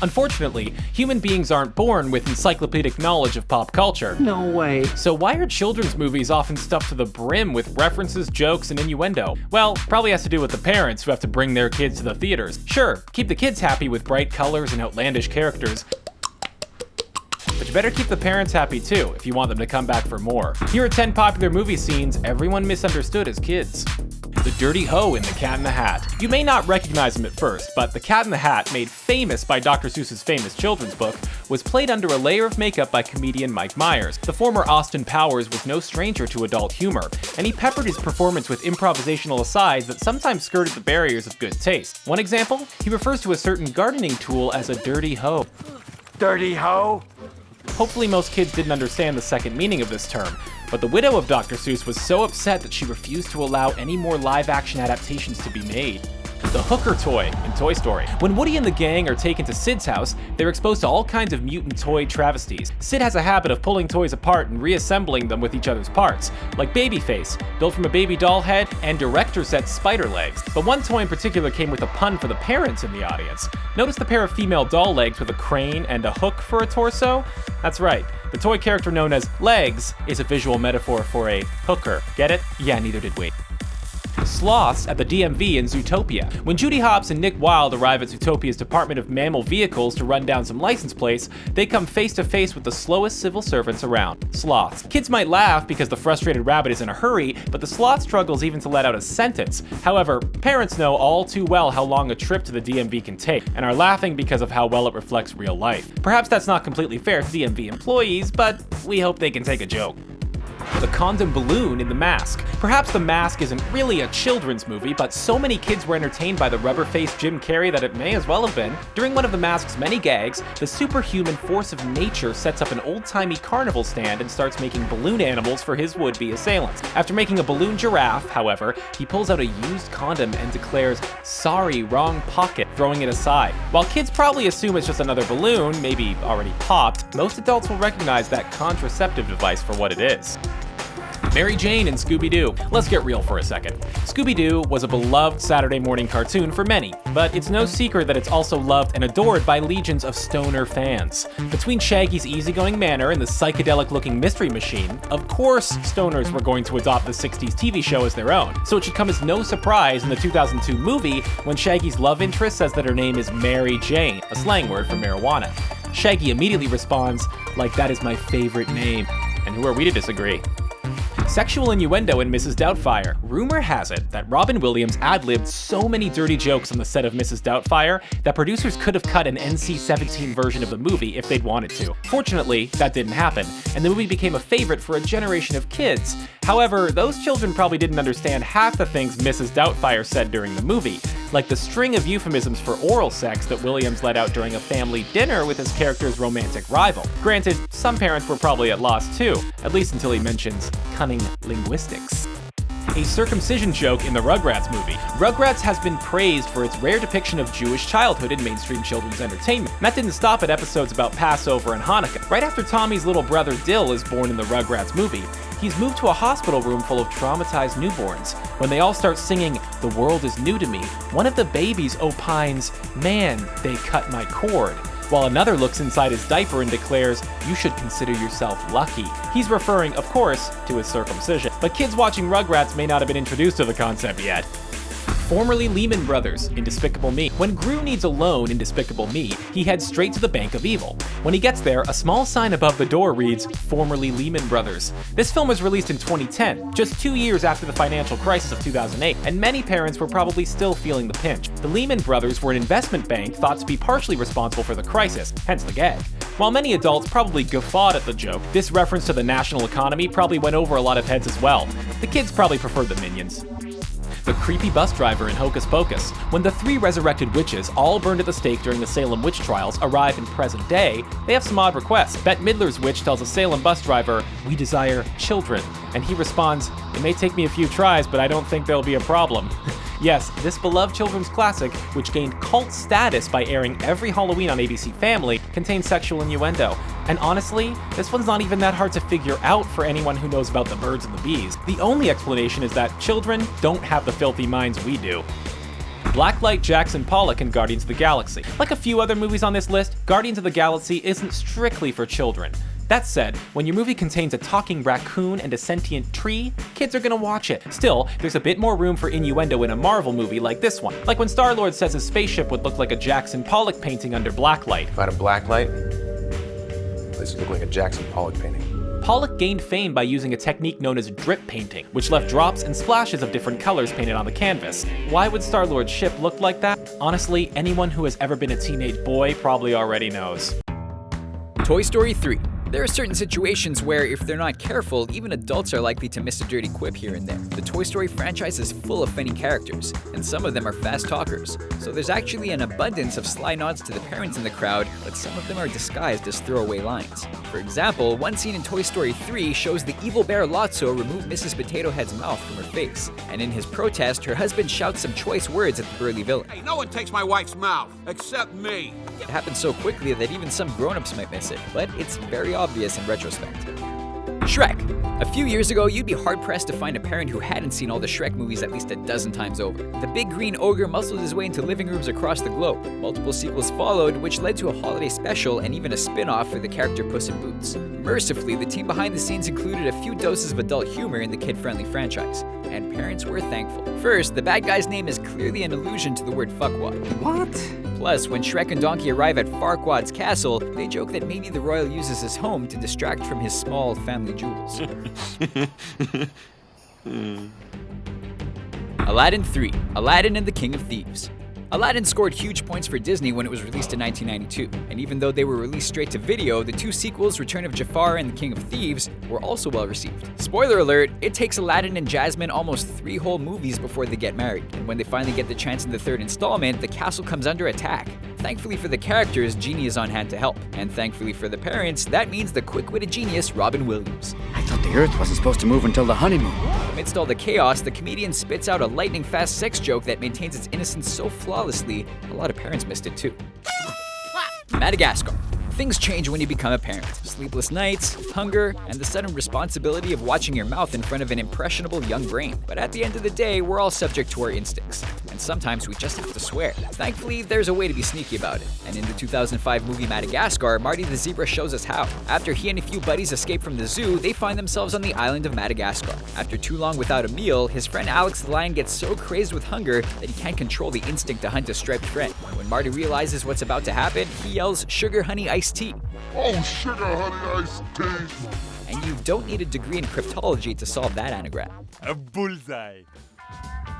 Unfortunately, human beings aren't born with encyclopedic knowledge of pop culture. No way. So why are children's movies often stuffed to the brim with references, jokes, and innuendo? Well, probably has to do with the parents who have to bring their kids to the theaters. Sure, keep the kids happy with bright colors and outlandish characters, but you better keep the parents happy too if you want them to come back for more. Here are 10 popular movie scenes everyone misunderstood as kids. The Dirty Hoe in The Cat in the Hat. You may not recognize him at first, but The Cat in the Hat, made famous by Dr. Seuss's famous children's book, was played under a layer of makeup by comedian Mike Myers. The former Austin Powers was no stranger to adult humor, and he peppered his performance with improvisational asides that sometimes skirted the barriers of good taste. One example? He refers to a certain gardening tool as a dirty hoe. Dirty hoe? Hopefully most kids didn't understand the second meaning of this term, but the widow of Dr. Seuss was so upset that she refused to allow any more live-action adaptations to be made. The hooker toy in Toy Story. When Woody and the gang are taken to Sid's house, they're exposed to all kinds of mutant toy travesties. Sid has a habit of pulling toys apart and reassembling them with each other's parts, like Babyface, built from a baby doll head, and director set spider legs. But one toy in particular came with a pun for the parents in the audience. Notice the pair of female doll legs with a crane and a hook for a torso? That's right. The toy character known as Legs is a visual metaphor for a hooker. Get it? Yeah, neither did we. Sloths at the DMV in Zootopia. When Judy Hopps and Nick Wilde arrive at Zootopia's Department of Mammal Vehicles to run down some license plates, they come face to face with the slowest civil servants around, sloths. Kids might laugh because the frustrated rabbit is in a hurry, but the sloth struggles even to let out a sentence. However, parents know all too well how long a trip to the DMV can take, and are laughing because of how well it reflects real life. Perhaps that's not completely fair to DMV employees, but we hope they can take a joke. The condom balloon in The Mask. Perhaps The Mask isn't really a children's movie, but so many kids were entertained by the rubber-faced Jim Carrey that it may as well have been. During one of The Mask's many gags, the superhuman force of nature sets up an old-timey carnival stand and starts making balloon animals for his would-be assailants. After making a balloon giraffe, however, he pulls out a used condom and declares, "Sorry, wrong pocket," throwing it aside. While kids probably assume it's just another balloon, maybe already popped, most adults will recognize that contraceptive device for what it is. Mary Jane and Scooby-Doo. Let's get real for a second. Scooby-Doo was a beloved Saturday morning cartoon for many, but it's no secret that it's also loved and adored by legions of stoner fans. Between Shaggy's easygoing manner and the psychedelic-looking mystery machine, of course stoners were going to adopt the 60s TV show as their own, so it should come as no surprise in the 2002 movie when Shaggy's love interest says that her name is Mary Jane, a slang word for marijuana. Shaggy immediately responds, like, "That is my favorite name." And who are we to disagree? Sexual innuendo in Mrs. Doubtfire. Rumor has it that Robin Williams ad-libbed so many dirty jokes on the set of Mrs. Doubtfire that producers could have cut an NC-17 version of the movie if they'd wanted to. Fortunately, that didn't happen, and the movie became a favorite for a generation of kids. However, those children probably didn't understand half the things Mrs. Doubtfire said during the movie, like the string of euphemisms for oral sex that Williams let out during a family dinner with his character's romantic rival. Granted, some parents were probably at loss too, at least until he mentions cunning linguistics. A circumcision joke in the Rugrats movie. Rugrats has been praised for its rare depiction of Jewish childhood in mainstream children's entertainment. And that didn't stop at episodes about Passover and Hanukkah. Right after Tommy's little brother Dill is born in the Rugrats movie, he's moved to a hospital room full of traumatized newborns. When they all start singing, "The world is new to me," one of the babies opines, "Man, they cut my cord," while another looks inside his diaper and declares, "You should consider yourself lucky." He's referring, of course, to his circumcision. But kids watching Rugrats may not have been introduced to the concept yet. Formerly Lehman Brothers in Despicable Me. When Gru needs a loan in Despicable Me, he heads straight to the Bank of Evil. When he gets there, a small sign above the door reads, "Formerly Lehman Brothers." This film was released in 2010, just 2 years after the financial crisis of 2008, and many parents were probably still feeling the pinch. The Lehman Brothers were an investment bank thought to be partially responsible for the crisis, hence the gag. While many adults probably guffawed at the joke, this reference to the national economy probably went over a lot of heads as well. The kids probably preferred the Minions. The creepy bus driver in Hocus Pocus. When the 3 resurrected witches, all burned at the stake during the Salem witch trials, arrive in present day, they have some odd requests. Bette Midler's witch tells a Salem bus driver, "We desire children," and he responds, "It may take me a few tries, but I don't think there'll be a problem." Yes, this beloved children's classic, which gained cult status by airing every Halloween on ABC Family, contains sexual innuendo. And honestly, this one's not even that hard to figure out for anyone who knows about the birds and the bees. The only explanation is that children don't have the filthy minds we do. Blacklight, Jackson Pollock, and Guardians of the Galaxy. Like a few other movies on this list, Guardians of the Galaxy isn't strictly for children. That said, when your movie contains a talking raccoon and a sentient tree, kids are gonna watch it. Still, there's a bit more room for innuendo in a Marvel movie like this one. Like when Star-Lord says his spaceship would look like a Jackson Pollock painting under blacklight. If I had a blacklight, this would look like a Jackson Pollock painting. Pollock gained fame by using a technique known as drip painting, which left drops and splashes of different colors painted on the canvas. Why would Star-Lord's ship look like that? Honestly, anyone who has ever been a teenage boy probably already knows. Toy Story 3. There are certain situations where, if they're not careful, even adults are likely to miss a dirty quip here and there. The Toy Story franchise is full of funny characters, and some of them are fast talkers. So there's actually an abundance of sly nods to the parents in the crowd, but some of them are disguised as throwaway lines. For example, one scene in Toy Story 3 shows the evil bear Lotso remove Mrs. Potato Head's mouth from her face, and in his protest, her husband shouts some choice words at the burly villain. Hey, no one takes my wife's mouth, except me. It happens so quickly that even some grown-ups might miss it, but it's very obvious in retrospect. Shrek. A few years ago, you'd be hard-pressed to find a parent who hadn't seen all the Shrek movies at least a dozen times over. The big green ogre muscled his way into living rooms across the globe. Multiple sequels followed, which led to a holiday special and even a spin-off for the character Puss in Boots. Mercifully, the team behind the scenes included a few doses of adult humor in the kid-friendly franchise, and parents were thankful. First, the bad guy's name is clearly an allusion to the word fuckwad. What? Plus, when Shrek and Donkey arrive at Farquaad's castle, they joke that maybe the royal uses his home to distract from his small family jewels. Aladdin 3. Aladdin and the King of Thieves. Aladdin scored huge points for Disney when it was released in 1992, and even though they were released straight to video, the two sequels, Return of Jafar and The King of Thieves, were also well received. Spoiler alert, it takes Aladdin and Jasmine almost 3 whole movies before they get married, and when they finally get the chance in the 3rd installment, the castle comes under attack. Thankfully for the characters, Genie is on hand to help, and thankfully for the parents, that means the quick-witted genius Robin Williams. I thought the Earth wasn't supposed to move until the honeymoon. Amidst all the chaos, the comedian spits out a lightning-fast sex joke that maintains its innocence so flawlessly, a lot of parents missed it too. Madagascar. Things change when you become a parent. Sleepless nights, hunger, and the sudden responsibility of watching your mouth in front of an impressionable young brain. But at the end of the day, we're all subject to our instincts, and sometimes we just have to swear. Thankfully, there's a way to be sneaky about it, and in the 2005 movie Madagascar, Marty the Zebra shows us how. After he and a few buddies escape from the zoo, they find themselves on the island of Madagascar. After too long without a meal, his friend Alex the lion gets so crazed with hunger that he can't control the instinct to hunt a striped friend. When Marty realizes what's about to happen, he yells, "Sugar honey iced tea." Oh, sugar honey iced tea. And you don't need a degree in cryptology to solve that anagram. A bullseye.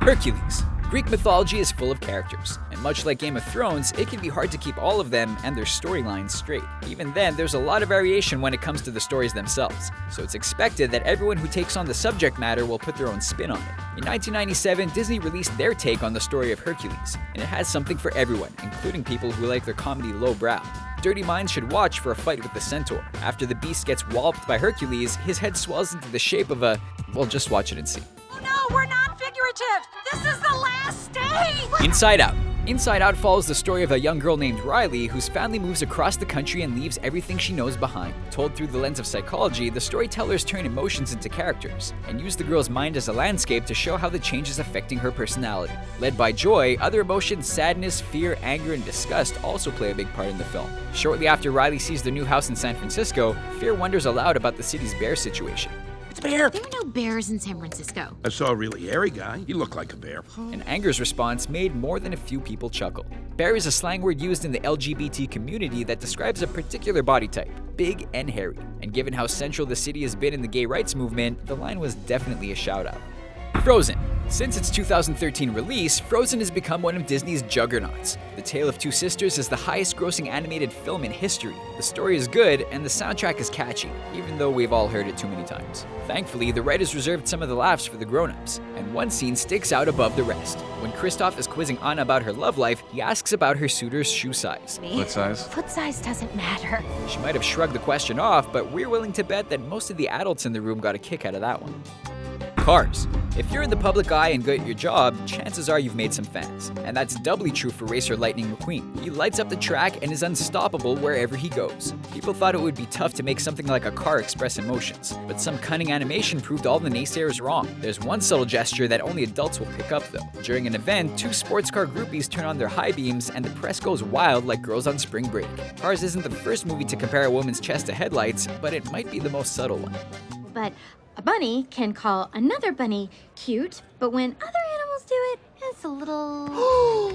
Hercules. Greek mythology is full of characters, and much like Game of Thrones, it can be hard to keep all of them and their storylines straight. Even then, there's a lot of variation when it comes to the stories themselves, so it's expected that everyone who takes on the subject matter will put their own spin on it. In 1997, Disney released their take on the story of Hercules, and it has something for everyone, including people who like their comedy lowbrow. Dirty minds should watch for a fight with the centaur. After the beast gets walloped by Hercules, his head swells into the shape of a... well, just watch it and see. No, we're not figurative. This is the last stage. Inside Out. Inside Out follows the story of a young girl named Riley whose family moves across the country and leaves everything she knows behind. Told through the lens of psychology, the storytellers turn emotions into characters and use the girl's mind as a landscape to show how the change is affecting her personality. Led by joy, other emotions, sadness, fear, anger, and disgust also play a big part in the film. Shortly after Riley sees the new house in San Francisco, fear wonders aloud about the city's bear situation. It's a bear. There are no bears in San Francisco. I saw a really hairy guy. He looked like a bear. And anger's response made more than a few people chuckle. Bear is a slang word used in the LGBT community that describes a particular body type, big and hairy. And given how central the city has been in the gay rights movement, the line was definitely a shout-out. Frozen. Since its 2013 release, Frozen has become one of Disney's juggernauts. The Tale of Two Sisters is the highest-grossing animated film in history. The story is good, and the soundtrack is catchy, even though we've all heard it too many times. Thankfully, the writers reserved some of the laughs for the grown-ups, and one scene sticks out above the rest. When Kristoff is quizzing Anna about her love life, he asks about her suitor's shoe size. Foot size? Foot size doesn't matter. She might have shrugged the question off, but we're willing to bet that most of the adults in the room got a kick out of that one. Cars. If you're in the public eye and good at your job, chances are you've made some fans. And that's doubly true for racer Lightning McQueen. He lights up the track and is unstoppable wherever he goes. People thought it would be tough to make something like a car express emotions, but some cunning animation proved all the naysayers wrong. There's one subtle gesture that only adults will pick up though. During an event, two sports car groupies turn on their high beams and the press goes wild like girls on spring break. Cars isn't the first movie to compare a woman's chest to headlights, but it might be the most subtle one. But a bunny can call another bunny cute, but when other animals do it, it's a little...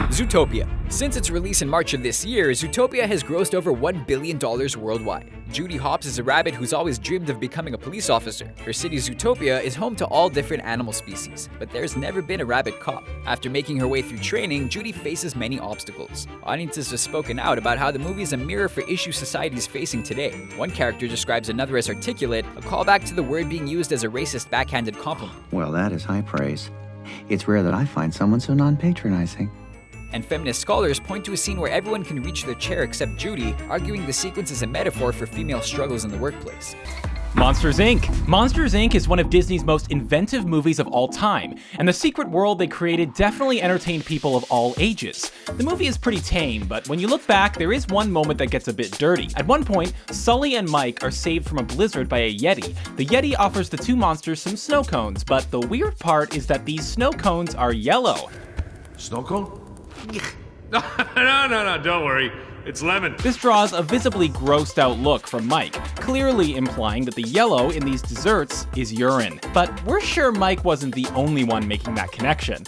Zootopia. Since its release in March of this year, Zootopia has grossed over $1 billion worldwide. Judy Hopps is a rabbit who's always dreamed of becoming a police officer. Her city, Zootopia, is home to all different animal species, but there's never been a rabbit cop. After making her way through training, Judy faces many obstacles. Audiences have spoken out about how the movie is a mirror for issues society is facing today. One character describes another as articulate, a callback to the word being used as a racist backhanded compliment. Well, that is high praise. It's rare that I find someone so non-patronizing. And feminist scholars point to a scene where everyone can reach their chair except Judy, arguing the sequence is a metaphor for female struggles in the workplace. Monsters, Inc. Monsters, Inc. is one of Disney's most inventive movies of all time, and the secret world they created definitely entertained people of all ages. The movie is pretty tame, but when you look back, there is one moment that gets a bit dirty. At one point, Sully and Mike are saved from a blizzard by a Yeti. The Yeti offers the two monsters some snow cones, but the weird part is that these snow cones are yellow. Snow cone? No, don't worry. It's lemon. This draws a visibly grossed out look from Mike, clearly implying that the yellow in these desserts is urine. But we're sure Mike wasn't the only one making that connection.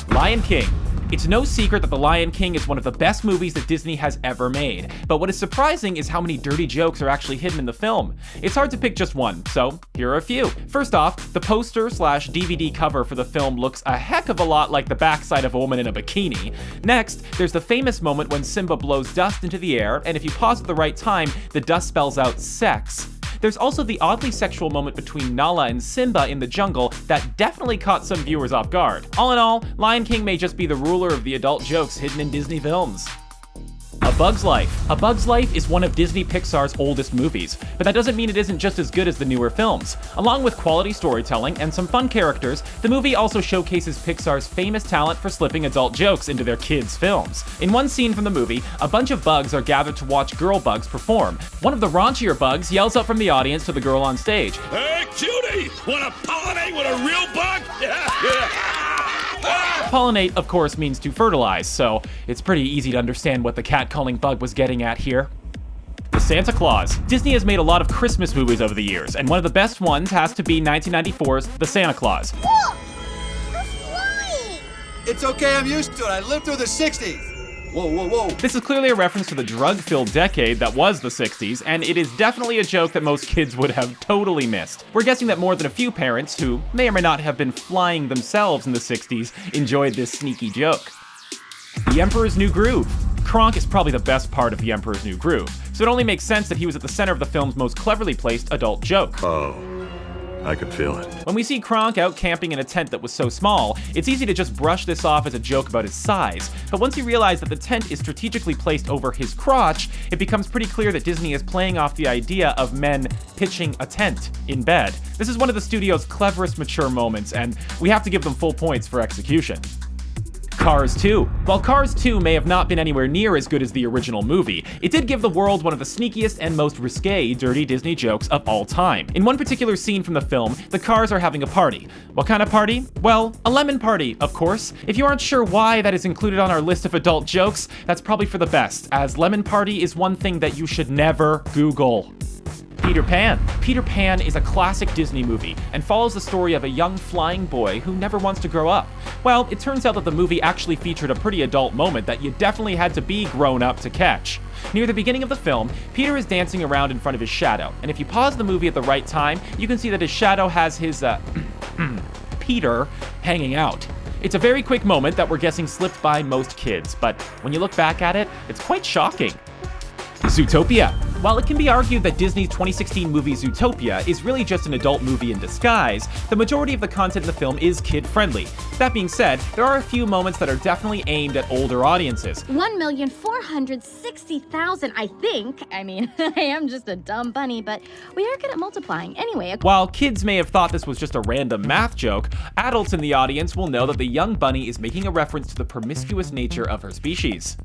Lion King. It's no secret that The Lion King is one of the best movies that Disney has ever made, but what is surprising is how many dirty jokes are actually hidden in the film. It's hard to pick just one, so here are a few. First off, the poster/DVD cover for the film looks a heck of a lot like the backside of a woman in a bikini. Next, there's the famous moment when Simba blows dust into the air, and if you pause at the right time, the dust spells out sex. There's also the oddly sexual moment between Nala and Simba in the jungle that definitely caught some viewers off guard. All in all, Lion King may just be the ruler of the adult jokes hidden in Disney films. A Bug's Life. A Bug's Life is one of Disney Pixar's oldest movies, but that doesn't mean it isn't just as good as the newer films. Along with quality storytelling and some fun characters, the movie also showcases Pixar's famous talent for slipping adult jokes into their kids' films. In one scene from the movie, a bunch of bugs are gathered to watch girl bugs perform. One of the raunchier bugs yells out from the audience to the girl on stage, Hey, cutie! Wanna pollinate with a real bug? Yeah. Pollinate, of course, means to fertilize, so it's pretty easy to understand what the cat-calling bug was getting at here. The Santa Claus. Disney has made a lot of Christmas movies over the years, and one of the best ones has to be 1994's The Santa Claus. Look! We're flying! It's okay, I'm used to it. I lived through the 60s. Whoa. This is clearly a reference to the drug-filled decade that was the 60s, and it is definitely a joke that most kids would have totally missed. We're guessing that more than a few parents, who may or may not have been flying themselves in the 60s, enjoyed this sneaky joke. The Emperor's New Groove. Kronk is probably the best part of The Emperor's New Groove, so it only makes sense that he was at the center of the film's most cleverly placed adult joke. Oh, I could feel it. When we see Kronk out camping in a tent that was so small, it's easy to just brush this off as a joke about his size. But once you realize that the tent is strategically placed over his crotch, it becomes pretty clear that Disney is playing off the idea of men pitching a tent in bed. This is one of the studio's cleverest mature moments, and we have to give them full points for execution. Cars 2. While Cars 2 may have not been anywhere near as good as the original movie, it did give the world one of the sneakiest and most risque dirty Disney jokes of all time. In one particular scene from the film, the cars are having a party. What kind of party? Well, a lemon party, of course. If you aren't sure why that is included on our list of adult jokes, that's probably for the best, as lemon party is one thing that you should never Google. Peter Pan. Peter Pan is a classic Disney movie and follows the story of a young flying boy who never wants to grow up. Well, it turns out that the movie actually featured a pretty adult moment that you definitely had to be grown up to catch. Near the beginning of the film, Peter is dancing around in front of his shadow, and if you pause the movie at the right time, you can see that his shadow has his, Peter hanging out. It's a very quick moment that we're guessing slipped by most kids, but when you look back at it, it's quite shocking. Zootopia. While it can be argued that Disney's 2016 movie Zootopia is really just an adult movie in disguise, the majority of the content in the film is kid-friendly. That being said, there are a few moments that are definitely aimed at older audiences. 1,460,000, I think. I mean, I am just a dumb bunny, but we are good at multiplying. Anyway. While kids may have thought this was just a random math joke, adults in the audience will know that the young bunny is making a reference to the promiscuous nature of her species.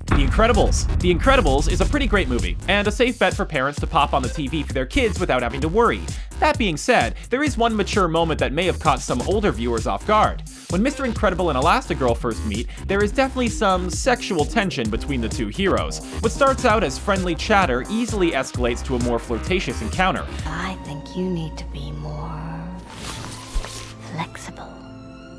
The Incredibles. The Incredibles is a pretty great movie, and a safe bet for parents to pop on the TV for their kids without having to worry. That being said, there is one mature moment that may have caught some older viewers off guard. When Mr. Incredible and Elastigirl first meet, there is definitely some sexual tension between the two heroes. What starts out as friendly chatter easily escalates to a more flirtatious encounter. I think you need to be more flexible.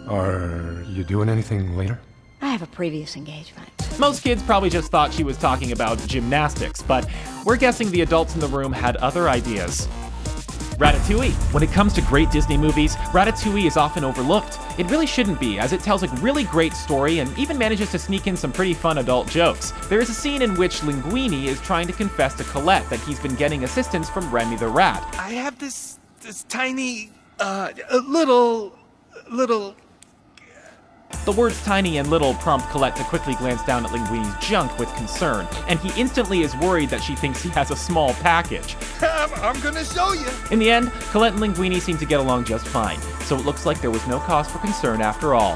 Are you doing anything later? I have a previous engagement. Most kids probably just thought she was talking about gymnastics, but we're guessing the adults in the room had other ideas. Ratatouille. When it comes to great Disney movies, Ratatouille is often overlooked. It really shouldn't be, as it tells a really great story and even manages to sneak in some pretty fun adult jokes. There is a scene in which Linguini is trying to confess to Colette that he's been getting assistance from Remy the Rat. I have this tiny, little... The words tiny and little prompt Colette to quickly glance down at Linguini's junk with concern, and he instantly is worried that she thinks he has a small package. I'm gonna show you. In the end, Colette and Linguini seem to get along just fine, so it looks like there was no cause for concern after all.